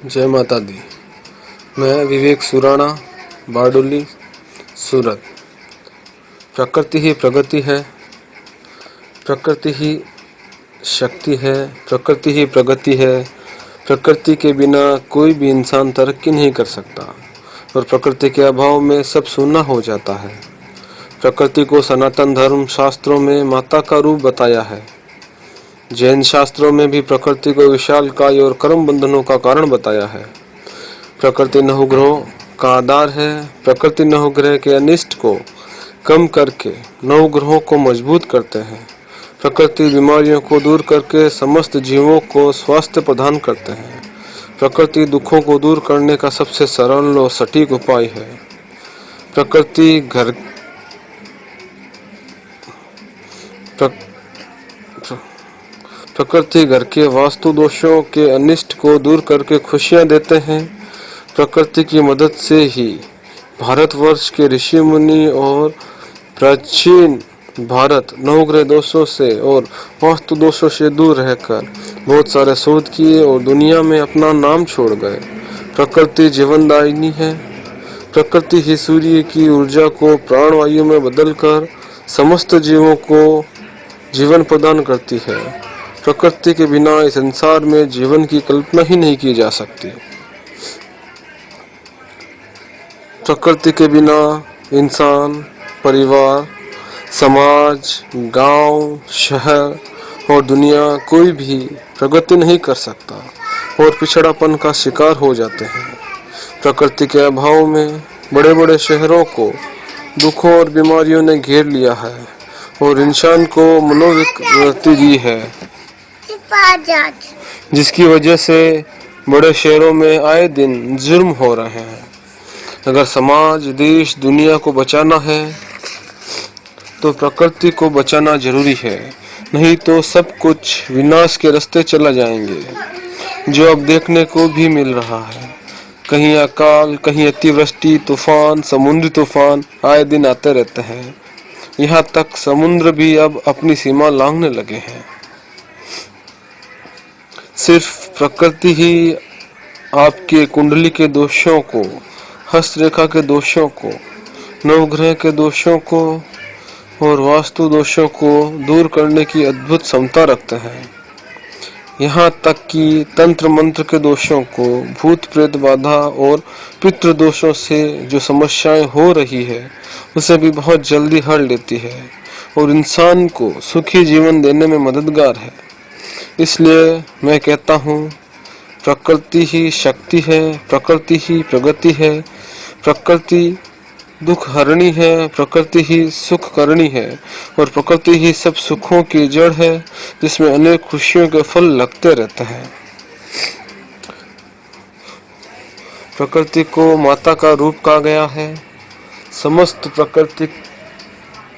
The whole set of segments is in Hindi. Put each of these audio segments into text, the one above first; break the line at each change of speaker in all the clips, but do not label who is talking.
जय माता दी। मैं विवेक सुराणा, बारडोली, सूरत। प्रकृति ही प्रगति है, प्रकृति ही शक्ति है, प्रकृति ही प्रगति है। प्रकृति के बिना कोई भी इंसान तरक्की नहीं कर सकता और प्रकृति के अभाव में सब शून्य हो जाता है। प्रकृति को सनातन धर्म शास्त्रों में माता का रूप बताया है। जैन शास्त्रों में भी प्रकृति को विशालकाय और कर्म बंधनों का कारण बताया है। प्रकृति नवग्रहों का आधार है। प्रकृति नवग्रह के अनिष्ट को कम करके नवग्रहों को मजबूत करते हैं। प्रकृति बीमारियों को दूर करके समस्त जीवों को स्वास्थ्य प्रदान करते हैं। प्रकृति दुखों को दूर करने का सबसे सरल और सटीक उपाय है। प्रकृति घर के वास्तु दोषों के अनिष्ट को दूर करके खुशियां देते हैं। प्रकृति की मदद से ही भारतवर्ष के ऋषि मुनि और प्राचीन भारत नवग्रह दोषों से और वास्तु दोषों से दूर रहकर बहुत सारे शोध किए और दुनिया में अपना नाम छोड़ गए। प्रकृति जीवनदायिनी है। प्रकृति ही सूर्य की ऊर्जा को प्राणवायु में बदलकर समस्त जीवों को जीवन प्रदान करती है। प्रकृति के बिना इस संसार में जीवन की कल्पना ही नहीं की जा सकती। प्रकृति के बिना इंसान, परिवार, समाज, गांव, शहर और दुनिया कोई भी प्रगति नहीं कर सकता और पिछड़ापन का शिकार हो जाते हैं। प्रकृति के अभाव में बड़े बड़े शहरों को दुखों और बीमारियों ने घेर लिया है और इंसान को मनोविकृति दी है, जिसकी वजह से बड़े शहरों में आए दिन जुर्म हो रहे हैं। अगर समाज, देश, दुनिया को बचाना है तो प्रकृति को बचाना जरूरी है, नहीं तो सब कुछ विनाश के रास्ते चला जाएंगे, जो अब देखने को भी मिल रहा है। कहीं अकाल, कहीं अतिवृष्टि, तूफान, समुद्री तूफान आए दिन आते रहते हैं। यहाँ तक समुद्र भी अब अपनी सीमा लांघने लगे हैं। सिर्फ प्रकृति ही आपके कुंडली के दोषों को, हस्तरेखा के दोषों को, नवग्रह के दोषों को और वास्तु दोषों को दूर करने की अद्भुत क्षमता रखते हैं। यहाँ तक कि तंत्र मंत्र के दोषों को, भूत प्रेत बाधा और पितृ दोषों से जो समस्याएं हो रही है उसे भी बहुत जल्दी हल लेती है और इंसान को सुखी जीवन देने में मददगार है। इसलिए मैं कहता हूँ, प्रकृति ही शक्ति है, प्रकृति ही प्रगति है, प्रकृति दुख हरणी है, प्रकृति ही सुख करनी है और प्रकृति ही सब सुखों की जड़ है, जिसमें अनेक खुशियों के फल लगते रहते हैं। प्रकृति को माता का रूप कहा गया है। समस्त प्रकृति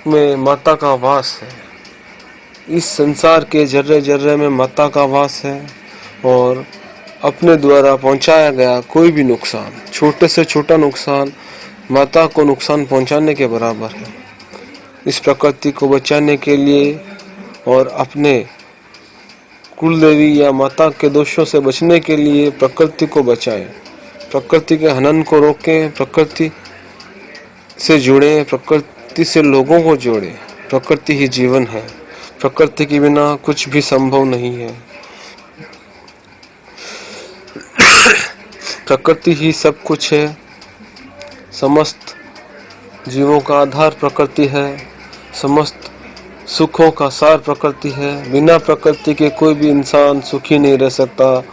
में माता का वास है। इस संसार के जर्रे जर्रे में माता का वास है और अपने द्वारा पहुंचाया गया कोई भी नुकसान, छोटे से छोटा नुकसान, माता को नुकसान पहुंचाने के बराबर है। इस प्रकृति को बचाने के लिए और अपने कुल देवी या माता के दोषों से बचने के लिए प्रकृति को बचाएं, प्रकृति के हनन को रोकें, प्रकृति से जुड़े, प्रकृति से लोगों को जोड़े। प्रकृति ही जीवन है। प्रकृति के बिना कुछ भी संभव नहीं है। प्रकृति ही सब कुछ है। समस्त जीवों का आधार प्रकृति है। समस्त सुखों का सार प्रकृति है। बिना प्रकृति के कोई भी इंसान सुखी नहीं रह सकता।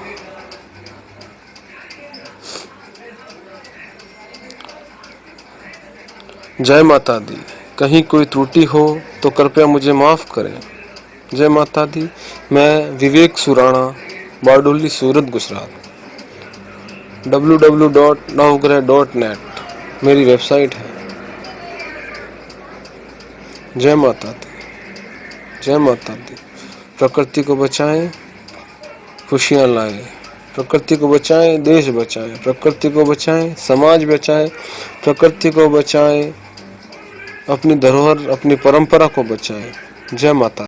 जय माता दी। कहीं कोई त्रुटि हो तो कृपया मुझे माफ करें। जय माता दी। मैं विवेक सुराणा, बारडोली, सूरत, गुजरात। www.navgrah.net मेरी वेबसाइट है। जय माता दी। जय माता दी। प्रकृति को बचाएं, खुशियां लाएं। प्रकृति को बचाएं, देश बचाएं। प्रकृति को बचाएं, समाज बचाएं। प्रकृति को बचाएं, अपनी धरोहर, अपनी परंपरा को बचाएं। जय माता।